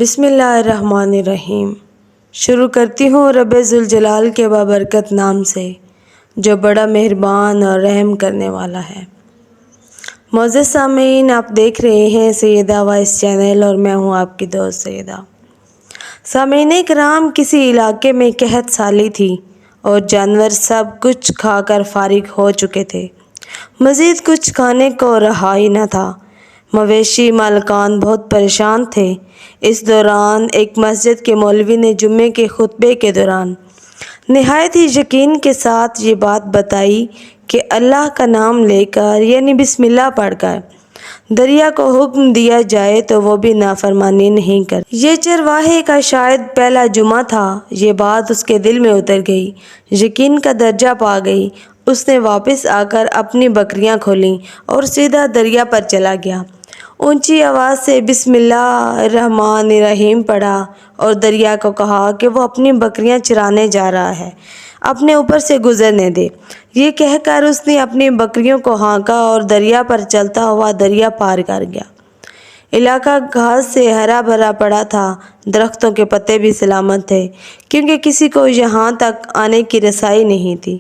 بسم اللہ الرحمن الرحیم۔ شروع کرتی ہوں رب ذوالجلال کے بابرکت نام سے جو بڑا مہربان اور رحم کرنے والا ہے۔ معزز سامعین، آپ دیکھ رہے ہیں سیدہ وائس چینل اور میں ہوں آپ کی دوست سیدہ۔ سامعین کرام، کسی علاقے میں قحط سالی تھی اور جانور سب کچھ کھا کر فارغ ہو چکے تھے۔ مزید کچھ کھانے کو رہا ہی نہ تھا۔ مویشی مالکان بہت پریشان تھے۔ اس دوران ایک مسجد کے مولوی نے جمعے کے خطبے کے دوران نہایت ہی یقین کے ساتھ یہ بات بتائی کہ اللہ کا نام لے کر یعنی بسم اللہ پڑھ کر دریا کو حکم دیا جائے تو وہ بھی نافرمانی نہیں کرتا۔ یہ چرواہے کا شاید پہلا جمعہ تھا۔ یہ بات اس کے دل میں اتر گئی، یقین کا درجہ پا گئی۔ اس نے واپس آ کر اپنی بکریاں کھولیں اور سیدھا دریا پر چلا گیا۔ اونچی آواز سے بسم اللہ الرحمن الرحیم پڑھا اور دریا کو کہا کہ وہ اپنی بکریاں چرانے جا رہا ہے، اپنے اوپر سے گزرنے دے۔ یہ کہہ کر اس نے اپنی بکریوں کو ہانکا اور دریا پر چلتا ہوا دریا پار کر گیا۔ علاقہ گھاس سے ہرا بھرا پڑا تھا، درختوں کے پتے بھی سلامت تھے کیونکہ کسی کو یہاں تک آنے کی رسائی نہیں تھی۔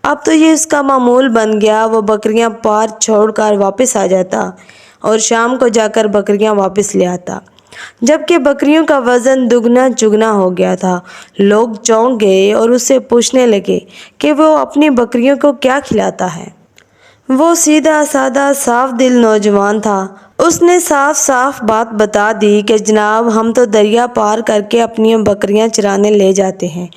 اب تو یہ اس کا معمول بن گیا، وہ بکریاں پار چھوڑ کر واپس آ جاتا اور شام کو جا کر بکریاں واپس لے آتا، جبکہ بکریوں کا وزن دگنا چگنا ہو گیا تھا۔ لوگ چونک گئے اور اس سے پوچھنے لگے کہ وہ اپنی بکریوں کو کیا کھلاتا ہے۔ وہ سیدھا سادہ صاف دل نوجوان تھا۔ اس نے صاف صاف بات بتا دی کہ جناب، ہم تو دریا پار کر کے اپنی بکریاں چرانے لے جاتے ہیں۔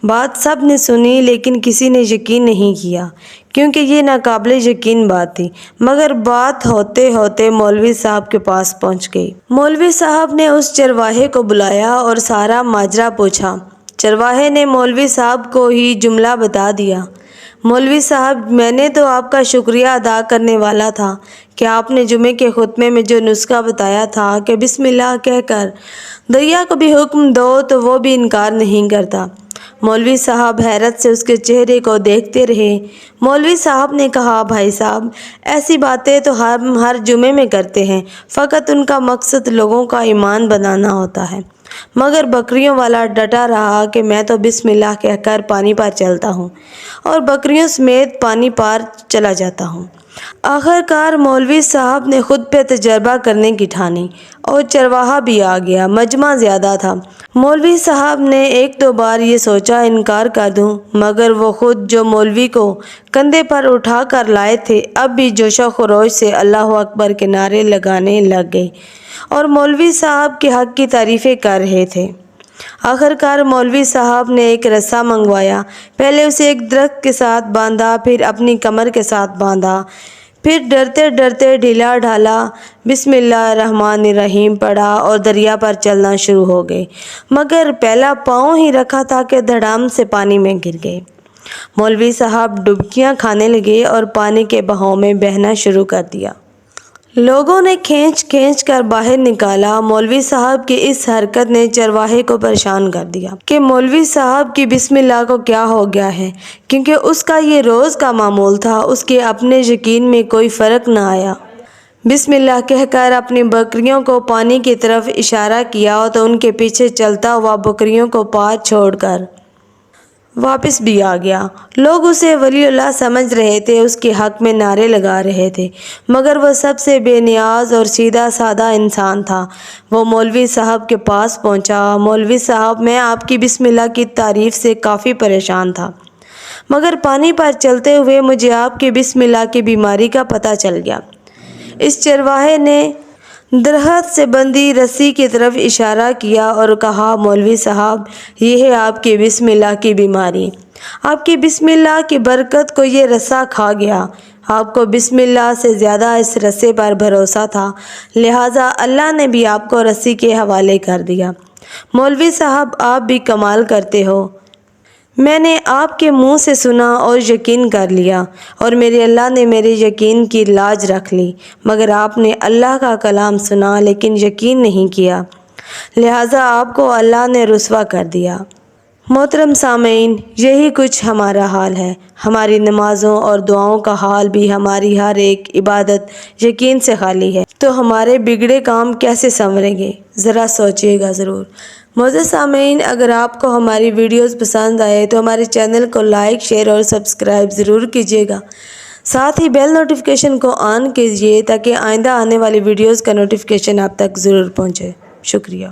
بات سب نے سنی لیکن کسی نے یقین نہیں کیا کیونکہ یہ ناقابل یقین بات تھی، مگر بات ہوتے ہوتے مولوی صاحب کے پاس پہنچ گئی۔ مولوی صاحب نے اس چرواہے کو بلایا اور سارا ماجرا پوچھا۔ چرواہے نے مولوی صاحب کو ہی جملہ بتا دیا: مولوی صاحب، میں نے تو آپ کا شکریہ ادا کرنے والا تھا کہ آپ نے جمعے کے خطبے میں جو نسخہ بتایا تھا کہ بسم اللہ کہہ کر دریا کو بھی حکم دو تو وہ بھی انکار نہیں کرتا۔ مولوی صاحب حیرت سے اس کے چہرے کو دیکھتے رہے۔ مولوی صاحب نے کہا: بھائی صاحب، ایسی باتیں تو ہم ہر جمعے میں کرتے ہیں، فقط ان کا مقصد لوگوں کا ایمان بنانا ہوتا ہے۔ مگر بکریوں والا ڈٹا رہا کہ میں تو بسم اللہ کہہ کر پانی پر چلتا ہوں اور بکریوں سمیت پانی پار چلا جاتا ہوں۔ آخر کار مولوی صاحب نے خود پہ تجربہ کرنے کی ٹھانی اور چرواہا بھی آ گیا۔ مجمع زیادہ تھا۔ مولوی صاحب نے ایک دو بار یہ سوچا انکار کر دوں، مگر وہ خود جو مولوی کو کندھے پر اٹھا کر لائے تھے اب بھی جوش و خروش سے اللہ اکبر کے نعرے لگانے لگ گئے اور مولوی صاحب کے حق کی تعریفیں کر رہے تھے۔ آخر کار مولوی صاحب نے ایک رسا منگوایا، پہلے اسے ایک درخت کے ساتھ باندھا، پھر اپنی کمر کے ساتھ باندھا، پھر ڈرتے ڈرتے ڈھیلا ڈھالا بسم اللہ الرحمن الرحیم پڑھا اور دریا پر چلنا شروع ہو گئے، مگر پہلا پاؤں ہی رکھا تھا کہ دھڑام سے پانی میں گر گئے۔ مولوی صاحب ڈبکیاں کھانے لگے اور پانی کے بہاؤ میں بہنا شروع کر دیا۔ لوگوں نے کھینچ کھینچ کر باہر نکالا۔ مولوی صاحب کی اس حرکت نے چرواہے کو پریشان کر دیا کہ مولوی صاحب کی بسم اللہ کو کیا ہو گیا ہے، کیونکہ اس کا یہ روز کا معمول تھا۔ اس کے اپنے یقین میں کوئی فرق نہ آیا۔ بسم اللہ کہہ کر اپنی بکریوں کو پانی کی طرف اشارہ کیا تو ان کے پیچھے چلتا ہوا بکریوں کو پار چھوڑ کر واپس بھی آ گیا۔ لوگ اسے ولی اللہ سمجھ رہے تھے، اس کے حق میں نعرے لگا رہے تھے، مگر وہ سب سے بے نیاز اور سیدھا سادہ انسان تھا۔ وہ مولوی صاحب کے پاس پہنچا: مولوی صاحب، میں آپ کی بسم اللہ کی تعریف سے کافی پریشان تھا، مگر پانی پر چلتے ہوئے مجھے آپ کی بسم اللہ کی بیماری کا پتہ چل گیا۔ اس چرواہے نے درخت سے بندھی رسی کی طرف اشارہ کیا اور کہا: مولوی صاحب، یہ ہے آپ کی بسم اللہ کی بیماری۔ آپ کی بسم اللہ کی برکت کو یہ رسا کھا گیا۔ آپ کو بسم اللہ سے زیادہ اس رسے پر بھروسہ تھا، لہٰذا اللہ نے بھی آپ کو رسی کے حوالے کر دیا۔ مولوی صاحب، آپ بھی کمال کرتے ہو۔ میں نے آپ کے منہ سے سنا اور یقین کر لیا، اور میرے اللہ نے میرے یقین کی لاج رکھ لی، مگر آپ نے اللہ کا کلام سنا لیکن یقین نہیں کیا، لہٰذا آپ کو اللہ نے رسوا کر دیا۔ محترم سامعین، یہی کچھ ہمارا حال ہے۔ ہماری نمازوں اور دعاؤں کا حال بھی ہماری ہر ایک عبادت یقین سے خالی ہے، تو ہمارے بگڑے کام کیسے سنوریں گے؟ ذرا سوچیے گا ضرور۔ معزز سامعین، اگر آپ کو ہماری ویڈیوز پسند آئے تو ہمارے چینل کو لائک، شیئر اور سبسکرائب ضرور کیجیے گا۔ ساتھ ہی بیل نوٹیفیکیشن کو آن کیجیے تاکہ آئندہ آنے والی ویڈیوز کا نوٹیفیکیشن آپ تک ضرور پہنچے۔ شکریہ۔